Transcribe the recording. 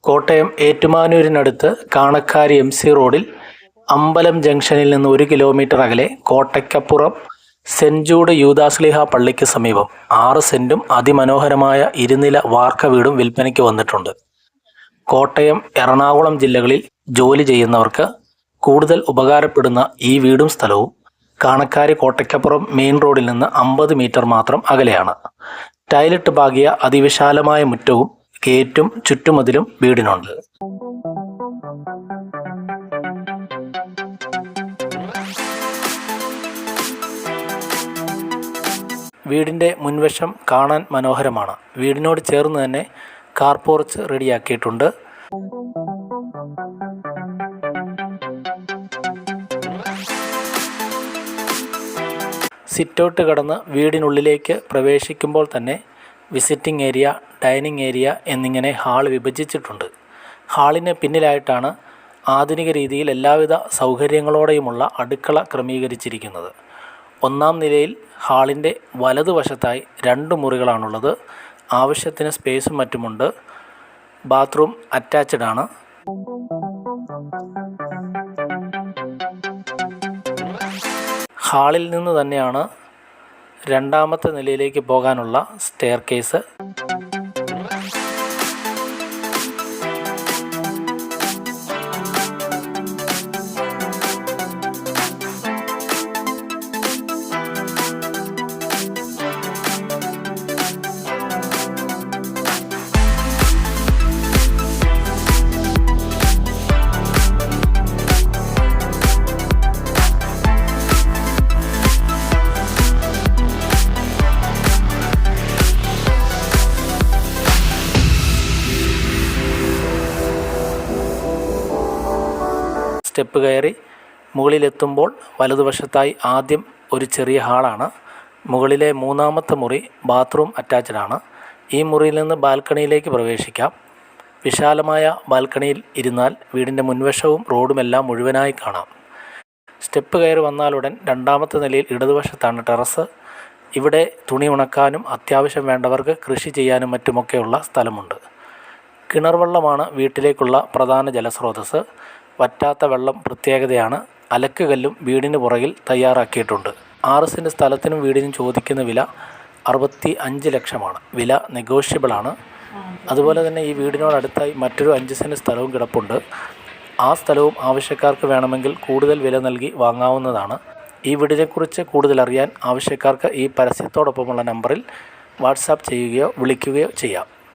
Kottayam ഏറ്റുമാനൂരിനടുത്ത് Kanakkari MC റോഡിൽ അമ്പലം ജംഗ്ഷനിൽ നിന്ന് 1 കിലോമീറ്റർ അകലെ കോട്ടയ്ക്കപ്പുറം സെന്റ് ജൂഡ് യൂദാശ്ലീഹ പള്ളിക്ക് സമീപം 6 സെന്റും അതിമനോഹരമായ ഇരുനില വാർക്ക വീടും വിൽപ്പനയ്ക്ക് വന്നിട്ടുണ്ട്. കോട്ടയം, എറണാകുളം ജില്ലകളിൽ ജോലി ചെയ്യുന്നവർക്ക് കൂടുതൽ ഉപകാരപ്പെടുന്ന ഈ വീടും സ്ഥലവും കാണക്കാരി കോട്ടയ്ക്കപ്പുറം മെയിൻ റോഡിൽ നിന്ന് 50 മീറ്റർ മാത്രം അകലെയാണ്. ടൈലിട്ട് പാകിയ അതിവിശാലമായ മുറ്റവും ഗേറ്റും ചുറ്റുമതിലും വീടിനുണ്ട്. വീടിൻ്റെ മുൻവശം കാണാൻ മനോഹരമാണ്. വീടിനോട് ചേർന്ന് തന്നെ കാർ പോർച്ച് റെഡിയാക്കിയിട്ടുണ്ട്. സിറ്റൗട്ട് കടന്ന് വീടിനുള്ളിലേക്ക് പ്രവേശിക്കുമ്പോൾ തന്നെ വിസിറ്റിംഗ് ഏരിയ, ഡൈനിങ് ഏരിയ എന്നിങ്ങനെ ഹാൾ വിഭജിച്ചിട്ടുണ്ട്. ഹാളിന് പിന്നിലായിട്ടാണ് ആധുനിക രീതിയിൽ എല്ലാവിധ സൗകര്യങ്ങളോടെയുമുള്ള അടുക്കള ക്രമീകരിച്ചിരിക്കുന്നത്. 1-ാം നിലയിൽ ഹാളിൻ്റെ വലതുവശത്തായി 2 മുറികളാണുള്ളത്. ആവശ്യത്തിന് സ്പേസും മറ്റുമുണ്ട്. ബാത്റൂം അറ്റാച്ച്ഡ് ആണ്. ഹാളിൽ നിന്ന് തന്നെയാണ് 2ാമത്തെ നിലയിലേക്ക് പോകാനുള്ള സ്റ്റെയർകേസ്. സ്റ്റെപ്പ് കയറി മുകളിലെത്തുമ്പോൾ വലതുവശത്തായി ആദ്യം ഒരു ചെറിയ ഹാളാണ്. മുകളിലെ 3ാമത്തെ മുറി ബാത്റൂം അറ്റാച്ച്ഡ് ആണ്. ഈ മുറിയിൽ നിന്ന് ബാൽക്കണിയിലേക്ക് പ്രവേശിക്കാം. വിശാലമായ ബാൽക്കണിയിൽ ഇരുന്നാൽ വീടിൻ്റെ മുൻവശവും റോഡുമെല്ലാം മുഴുവനായി കാണാം. സ്റ്റെപ്പ് കയറി വന്നാലുടൻ 2ാമത്തെ നിലയിൽ ഇടതുവശത്താണ് ടെറസ്. ഇവിടെ തുണി ഉണക്കാനും അത്യാവശ്യം വേണ്ടവർക്ക് കൃഷി ചെയ്യാനും മറ്റുമൊക്കെയുള്ള സ്ഥലമുണ്ട്. കിണർ വെള്ളമാണ് വീട്ടിലേക്കുള്ള പ്രധാന ജലസ്രോതസ്. വറ്റാത്ത വെള്ളം പ്രത്യേകതയാണ്. അലക്കുകല്ലും വീടിന് പുറകിൽ തയ്യാറാക്കിയിട്ടുണ്ട്. 6 സെൻറ്റ് സ്ഥലത്തിനും വീടിനും ചോദിക്കുന്ന വില 65 ലക്ഷമാണ്. വില നെഗോഷ്യബിളാണ്. അതുപോലെ തന്നെ ഈ വീടിനോടടുത്തായി മറ്റൊരു 5 സെൻറ്റ് സ്ഥലവും കിടപ്പുണ്ട്. ആ സ്ഥലവും ആവശ്യക്കാർക്ക് വേണമെങ്കിൽ കൂടുതൽ വില നൽകി വാങ്ങാവുന്നതാണ്. ഈ വീടിനെക്കുറിച്ച് കൂടുതൽ അറിയാൻ ആവശ്യക്കാർക്ക് ഈ പരസ്യത്തോടൊപ്പമുള്ള നമ്പറിൽ വാട്സാപ്പ് ചെയ്യുകയോ വിളിക്കുകയോ ചെയ്യാം.